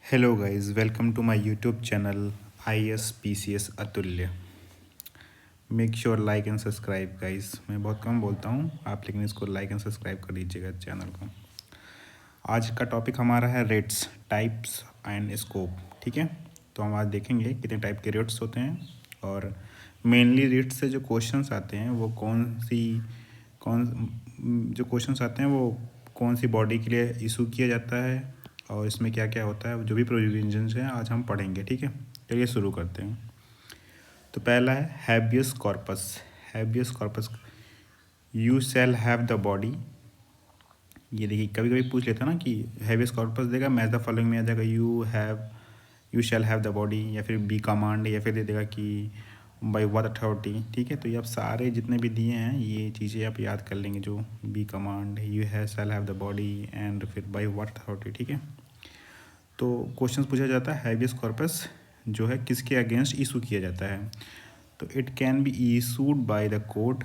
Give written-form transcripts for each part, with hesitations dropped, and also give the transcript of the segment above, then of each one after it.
Hello guys, welcome to my YouTube channel ISPCS Atulya. Make sure like and subscribe guys. मैं बहुत कम बोलता हूँ आप, लेकिन इसको लाइक एंड सब्सक्राइब कर दीजिएगा चैनल को। आज का टॉपिक हमारा है रेट्स, टाइप्स एंड स्कोप। ठीक है, तो हम आज देखेंगे कितने टाइप के रेट्स होते हैं और मेनली रेट्स से जो क्वेश्चंस आते हैं वो कौन जो क्वेश्चंस आते हैं वो कौन सी बॉडी के लिए इशू किया जाता है और इसमें क्या क्या होता है, जो भी प्रोविजंस हैं आज हम पढ़ेंगे। ठीक है, चलिए शुरू करते हैं। तो पहला है habeas corpus. Habeas corpus, you shall have the body. ये देखिए, कभी कभी पूछ लेता ना कि हैबियस कॉर्पस देगा, मैच द फॉलोइंग में आ जाएगा you shall have the body, या फिर बी कमांड, या फिर दे देगा कि बाई व्हाट अथॉरिटी। ठीक है, तो ये आप सारे जितने भी दिए हैं ये चीज़ें आप याद कर लेंगे, जो be command, you have shall have the body and फिर बाई व्हाट अथॉरिटी। ठीक है, तो क्वेश्चन पूछा जाता है हैबियस कॉर्पस जो है किसके अगेंस्ट इशू किया जाता है। तो it can be issued by the court.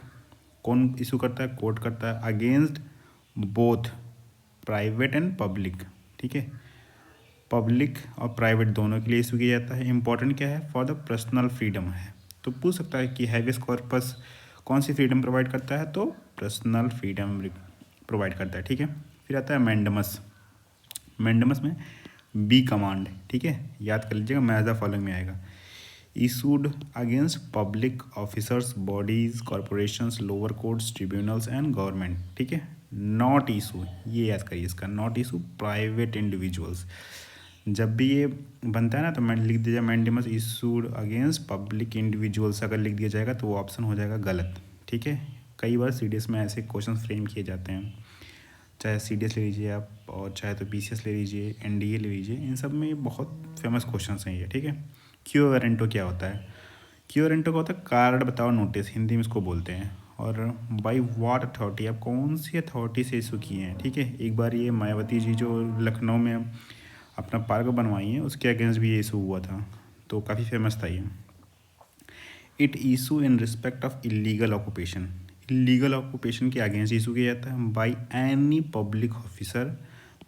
कौन इशू करता है? कोर्ट करता है। Against both private and public. ठीक है, पब्लिक और प्राइवेट दोनों के लिए इशू किया जाता है। इंपॉर्टेंट क्या है? फॉर द पर्सनल फ्रीडम है। तो पूछ सकता है कि हैबियस कॉर्पस कौन सी फ्रीडम प्रोवाइड करता है? तो पर्सनल फ्रीडम प्रोवाइड करता है। ठीक है, फिर आता है मैंडमस। मैंडमस में बी कमांड। ठीक है, याद कर लीजिएगा, मैच द फॉलोइंग में आएगा। Issued against public officers, bodies, corporations, lower courts, tribunals and government. ठीक है, नॉट इशू, ये याद करिए इसका, नॉट इशू प्राइवेट इंडिविजुअल्स। जब भी ये बनता है ना तो मैं लिख दिया mandamus issued against public individuals, अगर लिख दिया जाएगा तो वो ऑप्शन हो जाएगा गलत। ठीक है, कई बार CDS में ऐसे क्वेश्चन फ्रेम किए जाते हैं, चाहे CDS ले लीजिए आप और चाहे तो PCS ले लीजिए, NDA ले लीजिए, इन सब में बहुत फेमस क्वेश्चन हैं ये। ठीक है, क्यू वारंटो क्या होता है? क्यू वारंटो का होता है कार्ड बताओ नोटिस, हिंदी में इसको बोलते हैं। और बाई व्हाट अथॉरिटी, आप कौन सी अथॉरिटी से इशू किए हैं। ठीक है, एक बार ये मायावती जी जो लखनऊ में अपना पार्क बनवाई है उसके अगेंस्ट भी ये इशू हुआ था, तो काफ़ी फेमस था ये। It issue in respect of illegal occupation. Illegal occupation के अगेंस्ट इशू किया जाता है by any public officer,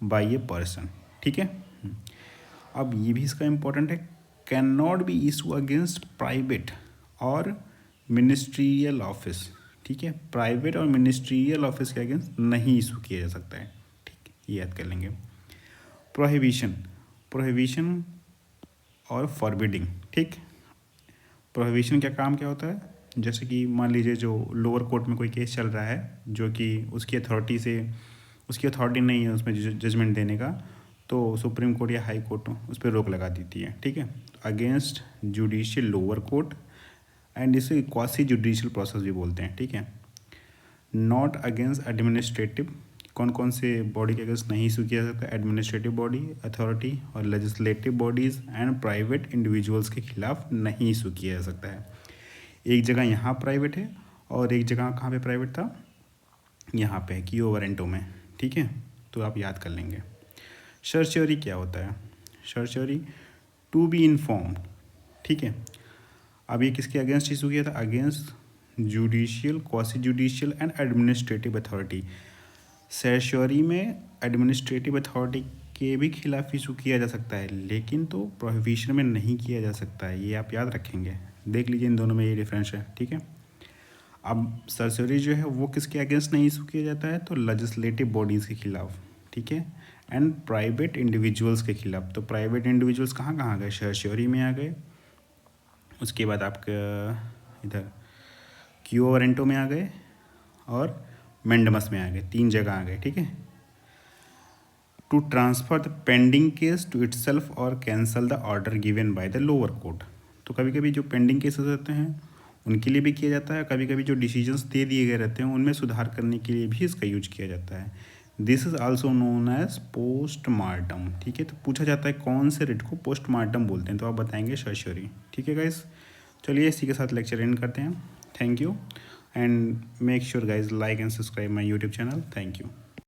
by a person. ठीक है, अब ये भी इसका इम्पोर्टेंट है, can not be issue against private और मिनिस्ट्रियल ऑफिस। ठीक है, प्राइवेट और मिनिस्ट्रियल ऑफिस के अगेंस्ट नहीं इशू किया जा सकता है। ठीक, ये याद कर लेंगे। प्रोहिबिशन, प्रोहिबिशन और फॉरबिडिंग। ठीक, प्रोहिबिशन का काम क्या होता है? जैसे कि मान लीजिए जो लोअर कोर्ट में कोई केस चल रहा है जो कि उसकी अथॉरिटी नहीं है उसमें जजमेंट देने का, तो सुप्रीम कोर्ट या हाई कोर्ट उस पर रोक लगा देती है। ठीक है, against judicial lower court, and इसे क्वासी जुडिशियल प्रोसेस भी बोलते हैं। ठीक है, नॉट अगेंस्ट एडमिनिस्ट्रेटिव, कौन कौन से बॉडी के अगेंस्ट नहीं इशू किया जाता है? एडमिनिस्ट्रेटिव बॉडी, अथॉरिटी और legislative bodies and private individuals के खिलाफ नहीं इशू किया जा सकता है। एक जगह यहाँ प्राइवेट है और एक जगह कहाँ पे प्राइवेट था? यहाँ पे क्यू वारंटो में। ठीक है, तो आप याद कर लेंगे। सर्चरी क्या होता है? Certiorari to be informed. ठीक है, अब ये किसके अगेंस्ट इशू किया था? Against judicial, quasi judicial and administrative authority. Certiorari में एडमिनिस्ट्रेटिव अथॉरिटी के भी खिलाफ इशू किया जा सकता है, लेकिन तो प्रोहिबिशन में नहीं किया जा सकता है, ये आप याद रखेंगे। देख लीजिए इन दोनों में ये डिफरेंस है। ठीक है, अब सर्चरी जो है वो किसके अगेंस्ट नहीं इशू किया जाता है? तो लेजिस्लेटिव बॉडीज़ के खिलाफ। ठीक है, एंड प्राइवेट इंडिविजुअल्स के खिलाफ। तो प्राइवेट इंडिविजुअल्स कहाँ कहाँ गए? सर्चरी में आ गए, उसके बाद आपका इधर क्यू वारंटो में आ गए और मैंडमस में आ गए, 3 जगह आ गए। ठीक है, to transfer the pending case to itself और cancel the order given by the lower court. तो कभी कभी जो पेंडिंग केसेस रहते हैं उनके लिए भी किया जाता है, कभी कभी जो डिसीजंस दे दिए गए रहते हैं उनमें सुधार करने के लिए भी इसका यूज किया जाता है। This is also known as postmortem. ठीक है, तो पूछा जाता है कौन से रेट को पोस्टमार्टम बोलते हैं, तो आप बताएंगे सर्चरी। ठीक है गाइस, चलिए इसी के साथ लेक्चर एंड करते हैं। Thank you and make sure guys like and subscribe my YouTube channel. Thank you.